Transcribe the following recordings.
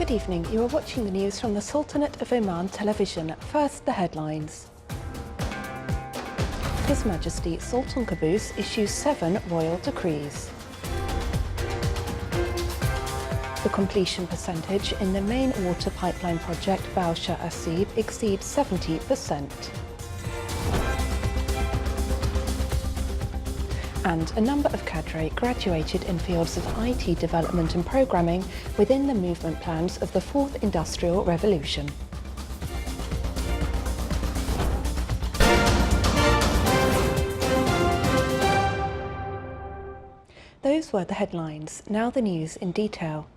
Good evening. You are watching the news from the Sultanate of Oman television. First, the headlines. His Majesty Sultan Qaboos issues 7 royal decrees. The completion percentage in the main water pipeline project Bausha Asib exceeds 70%. And a number of cadre graduated in fields of IT development and programming within the movement plans of the 4th Industrial Revolution. Those were the headlines. Now the news in detail.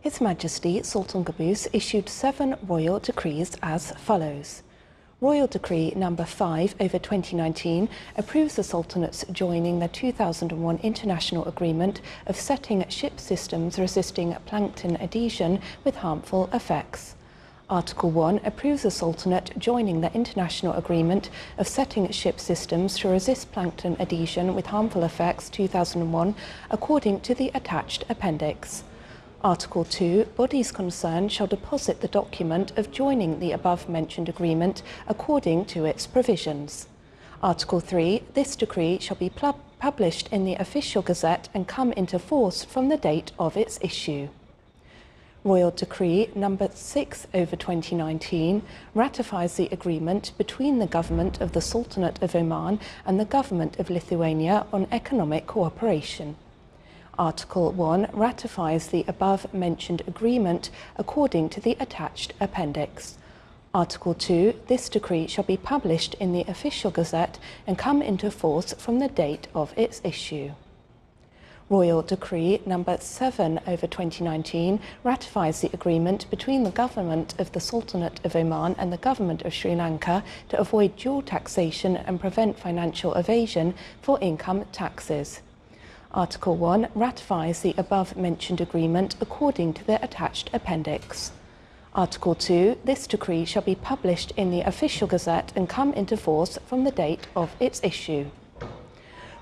His Majesty Sultan Qaboos issued 7 royal decrees as follows. Royal Decree number 5/2019 approves the Sultanate's joining the 2001 International Agreement of setting ship systems resisting plankton adhesion with harmful effects. Article 1 approves the Sultanate joining the International Agreement of setting ship systems to resist plankton adhesion with harmful effects 2001 according to the attached appendix. Article 2, bodies concerned shall deposit the document of joining the above-mentioned agreement according to its provisions. Article 3, this decree shall be published in the Official Gazette and come into force from the date of its issue. Royal Decree number 6/2019 ratifies the agreement between the Government of the Sultanate of Oman and the Government of Lithuania on economic cooperation. Article 1 ratifies the above-mentioned agreement according to the attached appendix. Article 2, this decree shall be published in the Official Gazette and come into force from the date of its issue. Royal Decree number 7/2019 ratifies the agreement between the Government of the Sultanate of Oman and the Government of Sri Lanka to avoid dual taxation and prevent financial evasion for income taxes. Article 1 ratifies the above-mentioned agreement according to the attached appendix. Article 2, this decree shall be published in the Official Gazette and come into force from the date of its issue.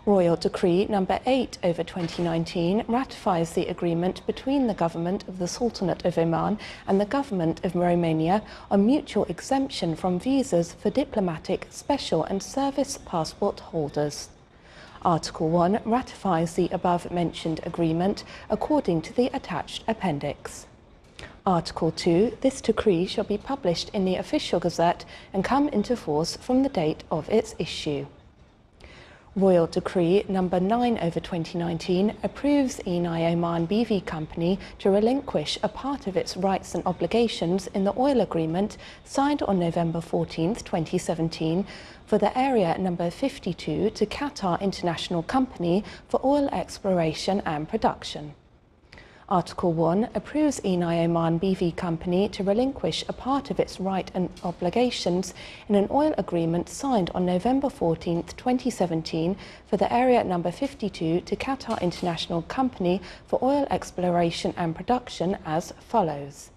Royal Decree number 8/2019 ratifies the agreement between the Government of the Sultanate of Oman and the Government of Romania on mutual exemption from visas for diplomatic, special and service passport holders. Article 1 ratifies the above-mentioned agreement according to the attached appendix. Article 2, this decree shall be published in the Official Gazette and come into force from the date of its issue. Royal Decree number 9/2019 approves Eni Oman BV Company to relinquish a part of its rights and obligations in the oil agreement signed on November 14, 2017 for the area number 52 to Qatar International Company for oil exploration and production. Article 1 approves Eni Oman BV Company to relinquish a part of its right and obligations in an oil agreement signed on November 14, 2017 for the area number 52 to Qatar International Company for oil exploration and production as follows.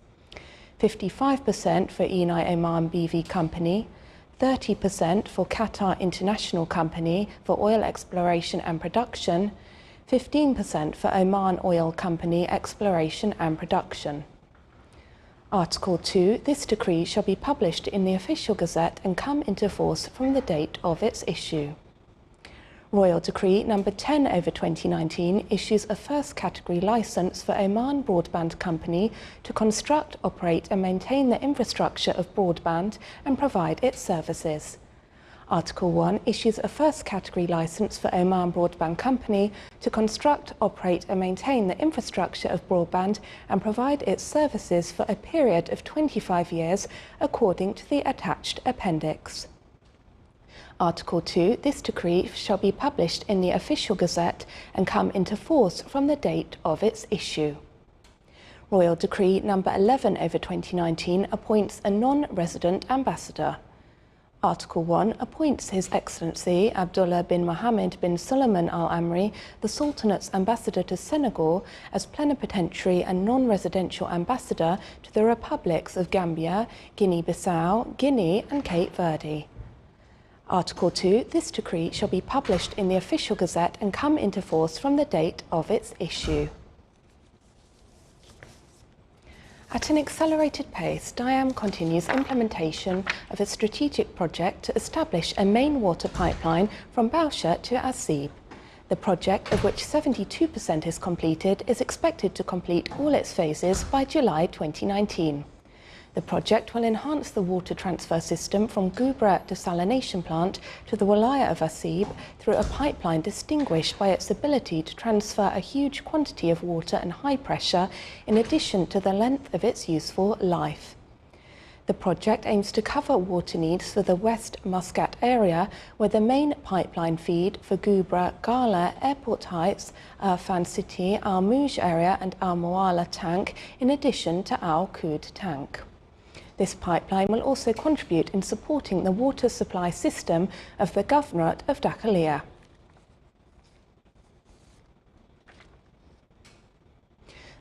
55% for Eni Oman BV Company, 30% for Qatar International Company for oil exploration and production, 15% for Oman Oil Company Exploration and Production. Article 2, this decree shall be published in the Official Gazette and come into force from the date of its issue. Royal Decree number 10/2019 issues a first category licence for Oman Broadband Company to construct, operate and maintain the infrastructure of broadband and provide its services. Article 1 issues a first category licence for Oman Broadband Company to construct, operate and maintain the infrastructure of broadband and provide its services for a period of 25 years according to the attached appendix. Article 2, this decree shall be published in the Official Gazette and come into force from the date of its issue. Royal Decree number 11/2019 appoints a non-resident ambassador. Article 1 appoints His Excellency Abdullah bin Mohammed bin Sulaiman Al Amri, the Sultanate's ambassador to Senegal, as plenipotentiary and non-residential ambassador to the republics of Gambia, Guinea-Bissau, Guinea and Cape Verde. Article 2, this decree shall be published in the Official Gazette and come into force from the date of its issue. At an accelerated pace, Diam continues implementation of a strategic project to establish a main water pipeline from Bauscha to Asib. The project, of which 72% is completed, is expected to complete all its phases by July 2019. The project will enhance the water transfer system from Gubra desalination plant to the Walaya of Asib through a pipeline distinguished by its ability to transfer a huge quantity of water and high pressure in addition to the length of its useful life. The project aims to cover water needs for the West Muscat area, where the main pipeline feed for Gubra, Gala, Airport Heights, Fan City, Al Mouj area and Al Moala tank, in addition to Al Kud tank. This pipeline will also contribute in supporting the water supply system of the Governorate of Dakhliya.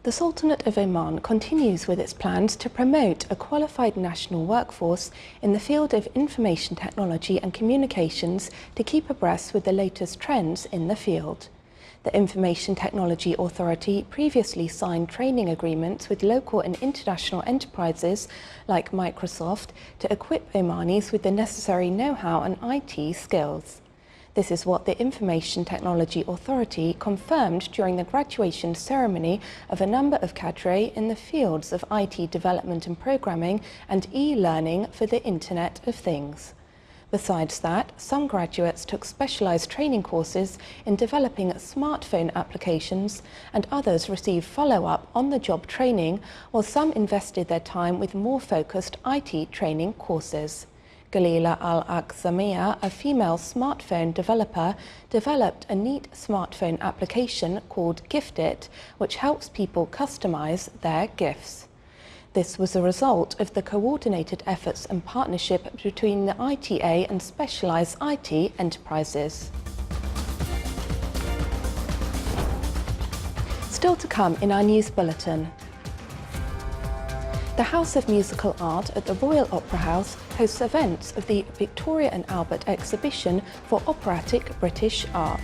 The Sultanate of Oman continues with its plans to promote a qualified national workforce in the field of information technology and communications to keep abreast with the latest trends in the field. The Information Technology Authority previously signed training agreements with local and international enterprises like Microsoft to equip Omanis with the necessary know-how and IT skills. This is what the Information Technology Authority confirmed during the graduation ceremony of a number of cadre in the fields of IT development and programming and e-learning for the Internet of Things. Besides that, some graduates took specialised training courses in developing smartphone applications and others received follow-up on-the-job training, while some invested their time with more focused IT training courses. Galila Al-Aqzamia, a female smartphone developer, developed a neat smartphone application called Gift It, which helps people customise their gifts. This was a result of the coordinated efforts and partnership between the ITA and specialised IT enterprises. Still to come in our news bulletin. The House of Musical Art at the Royal Opera House hosts events of the Victoria and Albert exhibition for operatic British art.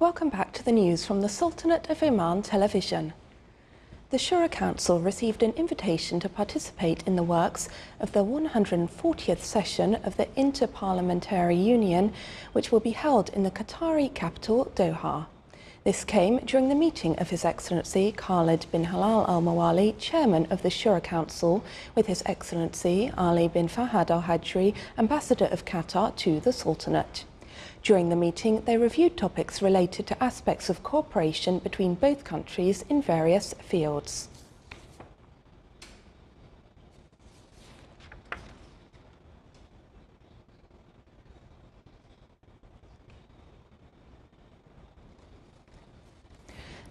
Welcome back to the news from the Sultanate of Oman television. The Shura Council received an invitation to participate in the works of the 140th session of the Inter-Parliamentary Union, which will be held in the Qatari capital, Doha. This came during the meeting of His Excellency Khalid bin Halal Al Mawali, Chairman of the Shura Council, with His Excellency Ali bin Fahad Al Hajri, Ambassador of Qatar to the Sultanate. During the meeting, they reviewed topics related to aspects of cooperation between both countries in various fields.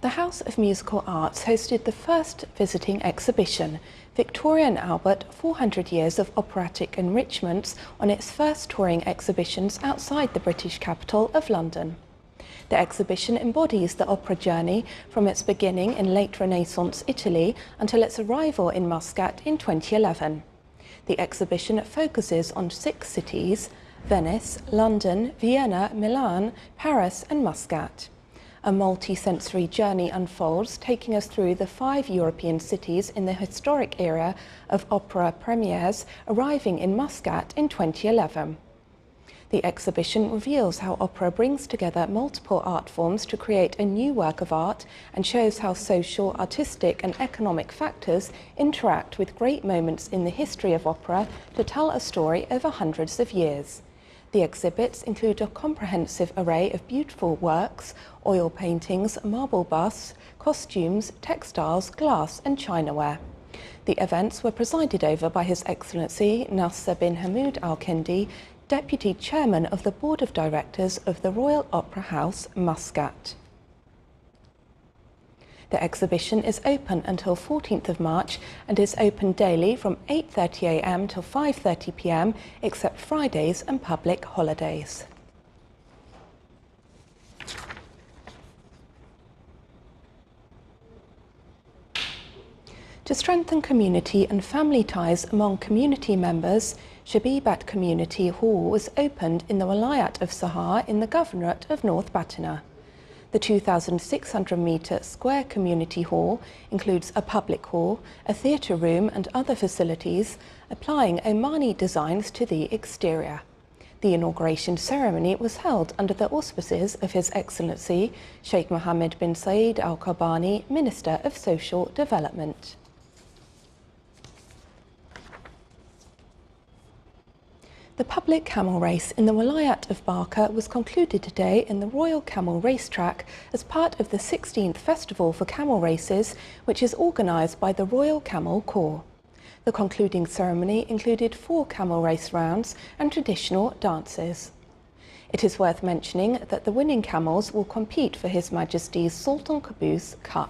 The House of Musical Arts hosted the first visiting exhibition, Victoria and Albert 400 Years of Operatic Enrichments, on its first touring exhibitions outside the British capital of London. The exhibition embodies the opera journey from its beginning in late Renaissance Italy until its arrival in Muscat in 2011. The exhibition focuses on 6 cities: Venice, London, Vienna, Milan, Paris and Muscat. A multi-sensory journey unfolds, taking us through the 5 European cities in the historic era of opera premieres, arriving in Muscat in 2011. The exhibition reveals how opera brings together multiple art forms to create a new work of art and shows how social, artistic and economic factors interact with great moments in the history of opera to tell a story over hundreds of years. The exhibits include a comprehensive array of beautiful works, oil paintings, marble busts, costumes, textiles, glass and chinaware. The events were presided over by His Excellency Nasser bin Hamoud Al Kindi, Deputy Chairman of the Board of Directors of the Royal Opera House, Muscat. The exhibition is open until 14th of March and is open daily from 8:30 a.m. till 5:30 p.m. except Fridays and public holidays. To strengthen community and family ties among community members, Shabibat Community Hall was opened in the Wilayat of Sahar in the Governorate of North Batna. The 2,600-metre square community hall includes a public hall, a theatre room and other facilities, applying Omani designs to the exterior. The inauguration ceremony was held under the auspices of His Excellency Sheikh Mohammed bin Saeed Al Kobani, Minister of Social Development. The public camel race in the Wilayat of Barka was concluded today in the Royal Camel Racetrack as part of the 16th Festival for Camel Races, which is organised by the Royal Camel Corps. The concluding ceremony included 4 camel race rounds and traditional dances. It is worth mentioning that the winning camels will compete for His Majesty's Sultan Qaboos Cup.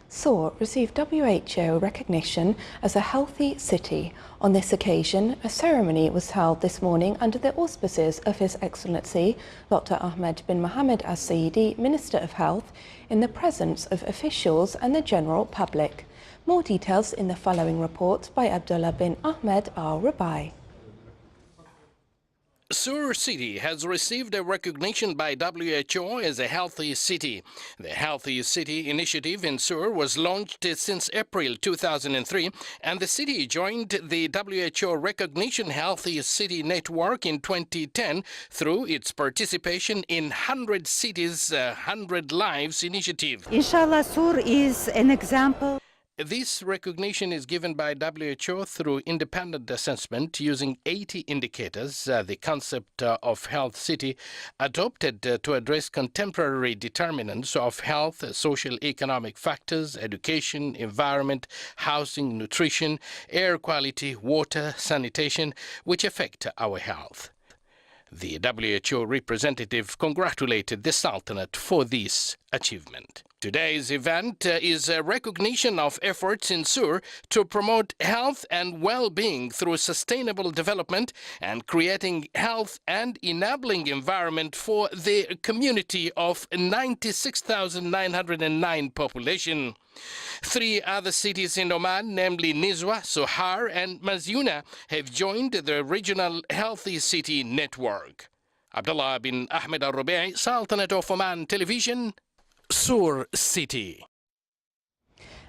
Soor received WHO recognition as a healthy city. On this occasion, a ceremony was held this morning under the auspices of His Excellency Dr. Ahmed bin Mohammed Al Saidi, Minister of Health, in the presence of officials and the general public. More details in the following report by Abdullah bin Ahmed Al Rabai. Soor City has received a recognition by WHO as a healthy city. The Healthy City initiative in Soor was launched since April 2003, and the city joined the WHO Recognition Healthy City Network in 2010 through its participation in 100 Cities, 100 Lives initiative. Inshallah, Soor is an example. This recognition is given by WHO through independent assessment using 80 indicators, the concept of health city adopted to address contemporary determinants of health, social economic factors, education, environment, housing, nutrition, air quality, water, sanitation, which affect our health. The WHO representative congratulated the Sultanate for this achievement. Today's event is a recognition of efforts in Soor to promote health and well-being through sustainable development and creating health and enabling environment for the community of 96,909 population. 3 other cities in Oman, namely Nizwa, Sohar and Mazyuna, have joined the Regional Healthy City Network. Abdullah bin Ahmed Al Rabai, Sultanate of Oman Television, Soor City.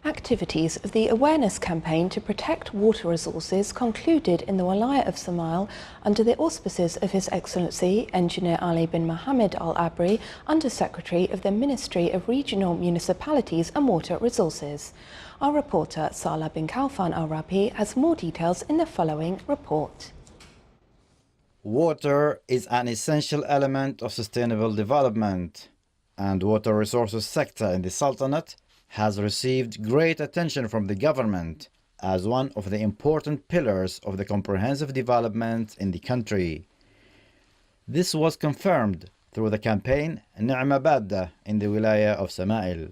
Activities of the awareness campaign to protect water resources concluded in the Wilayah of Somal under the auspices of His Excellency Engineer Ali bin Mohammed Al Abri, Under-Secretary of the Ministry of Regional Municipalities and Water Resources. Our reporter Salah bin Khalfan Al Rabi has more details in the following report. Water is an essential element of sustainable development, and water resources sector in the Sultanate has received great attention from the government as one of the important pillars of the comprehensive development in the country. This was confirmed through the campaign Ni'ma Badda in the Wilayah of Samail.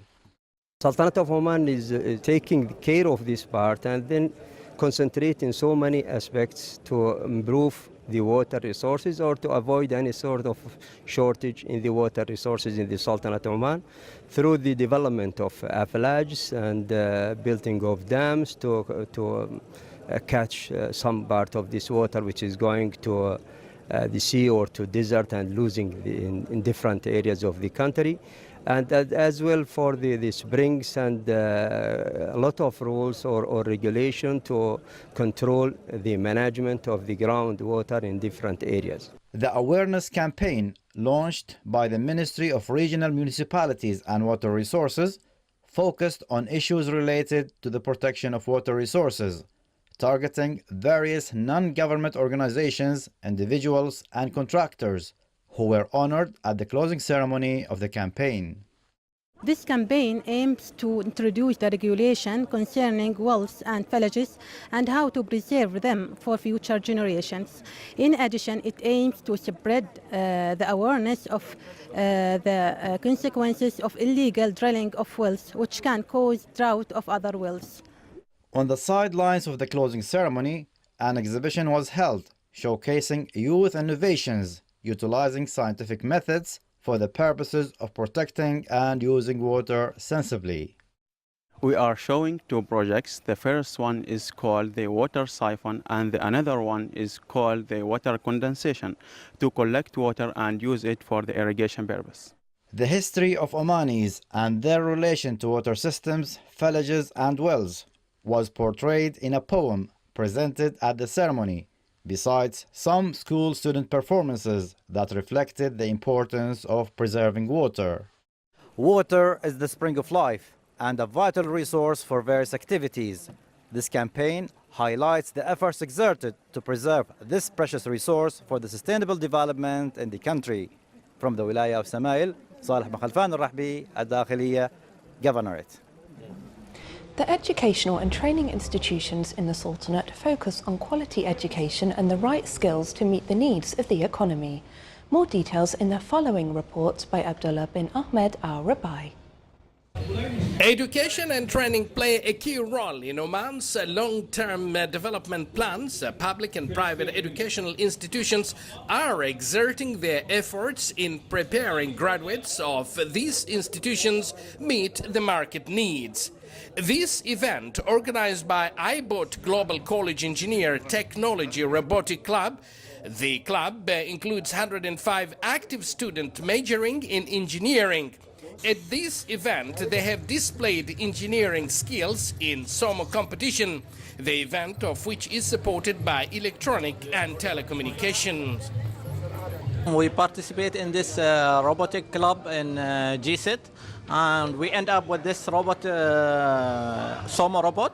Sultanate of Oman is taking care of this part and then concentrate in so many aspects to improve the water resources or to avoid any sort of shortage in the water resources in the Sultanate of Oman through the development of afflages and building of dams to catch some part of this water which is going to the sea or to desert and losing in different areas of the country. And as well for the springs and a lot of rules or regulation to control the management of the groundwater in different areas. The awareness campaign launched by the Ministry of Regional Municipalities and Water Resources focused on issues related to the protection of water resources, targeting various non-government organizations, individuals and contractors who were honored at the closing ceremony of the campaign. This campaign aims to introduce the regulation concerning wells and villages and how to preserve them for future generations. In addition, it aims to spread the awareness of the consequences of illegal drilling of wells, which can cause drought of other wells. On the sidelines of the closing ceremony, an exhibition was held showcasing youth innovations utilizing scientific methods for the purposes of protecting and using water sensibly. We are showing two projects. The first one is called the water siphon and another one is called the water condensation to collect water and use it for the irrigation purpose. The history of Omanis and their relation to water systems, villages and wells was portrayed in a poem presented at the ceremony, besides some school student performances that reflected the importance of preserving water. Water is the spring of life and a vital resource for various activities. This campaign highlights the efforts exerted to preserve this precious resource for the sustainable development in the country. From the Wilaya of Samail, Salih bin Khalfan al-Rahbi, Al-Dakhiliya, Governorate. The educational and training institutions in the Sultanate focus on quality education and the right skills to meet the needs of the economy. More details in the following report by Abdullah bin Ahmed al-Rabai. Education and training play a key role in Oman's long-term development plans. Public and private educational institutions are exerting their efforts in preparing graduates of these institutions meet the market needs. This event, organized by iBot Global College Engineer Technology Robotic Club, the club includes 105 active students majoring in engineering. At this event, they have displayed engineering skills in SOMO competition, the event of which is supported by electronic and telecommunications. We participate in this robotic club in GSIT, and we end up with this robot, SOMO robot.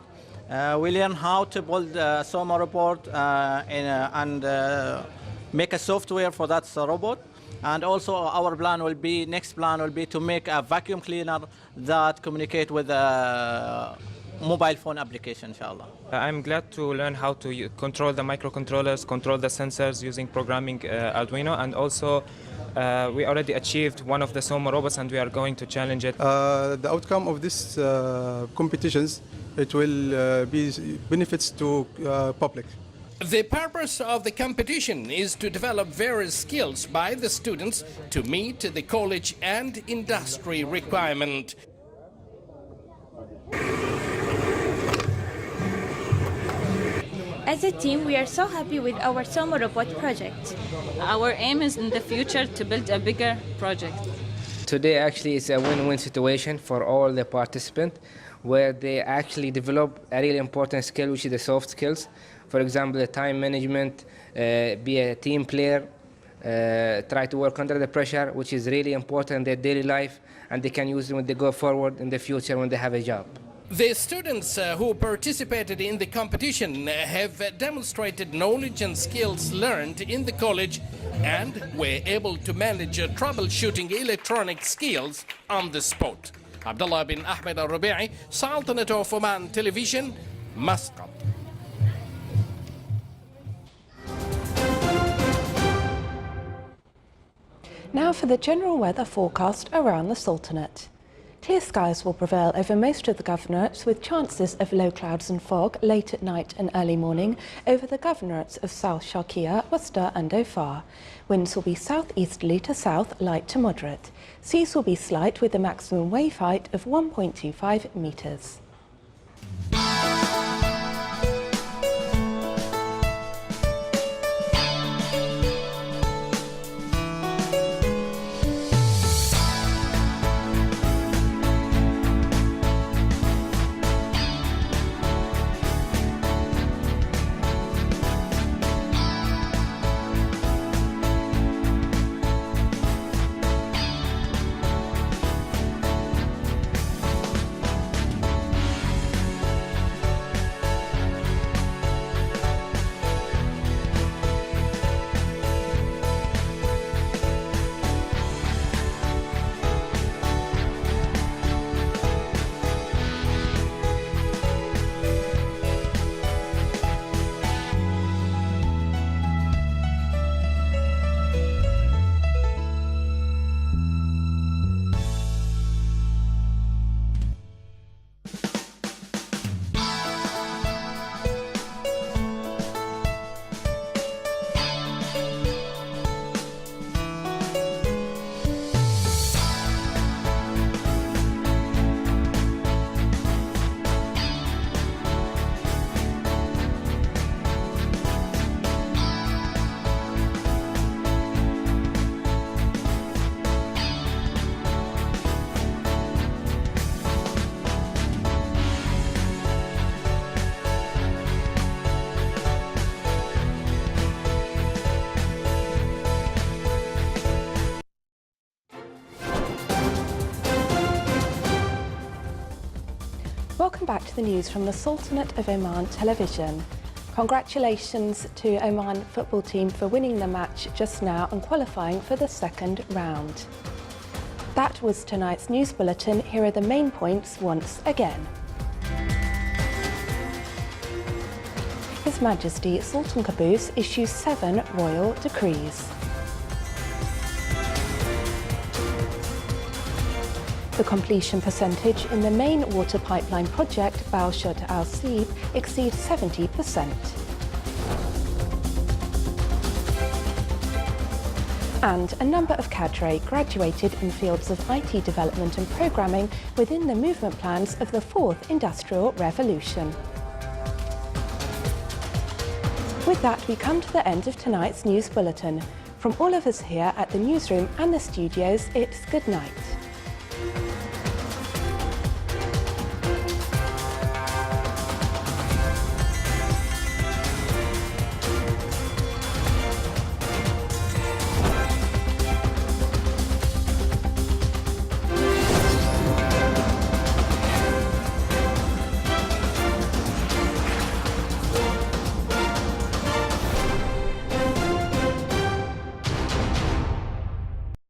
We learn how to build a SOMO robot and make a software for that robot. And also our next plan will be to make a vacuum cleaner that communicate with a mobile phone application, inshallah. I'm glad to learn how to control the microcontrollers, control the sensors using programming Arduino, and also we already achieved one of the SOMO robots and we are going to challenge it. The outcome of these competitions, it will be benefits to public. The purpose of the competition is to develop various skills by the students to meet the college and industry requirement. As a team, we are so happy with our SOMO robot project. Our aim is in the future to build a bigger project. Today actually is a win-win situation for all the participants, where they actually develop a really important skill, which is the soft skills. For example, the time management, be a team player, try to work under the pressure, which is really important in their daily life, and they can use them when they go forward in the future when they have a job. The students who participated in the competition have demonstrated knowledge and skills learned in the college and were able to manage troubleshooting electronic skills on the spot. Abdullah bin Ahmed al-Rabi'i, Sultanate of Oman Television, Muscat. Now for the general weather forecast around the Sultanate. Clear skies will prevail over most of the governorates, with chances of low clouds and fog late at night and early morning over the governorates of South Sharqiya, Worcester and Dhofar. Winds will be southeasterly to south, light to moderate. Seas will be slight with a maximum wave height of 1.25 metres. Welcome back to the news from the Sultanate of Oman television. Congratulations to Oman football team for winning the match just now and qualifying for the second round. That was tonight's news bulletin. Here are the main points once again. His Majesty Sultan Qaboos issues 7 royal decrees. The completion percentage in the main water pipeline project Balshut Al Seeb exceeds 70%. And a number of cadre graduated in fields of IT development and programming within the movement plans of the 4th Industrial Revolution. With that, we come to the end of tonight's news bulletin. From all of us here at the newsroom and the studios, it's good night.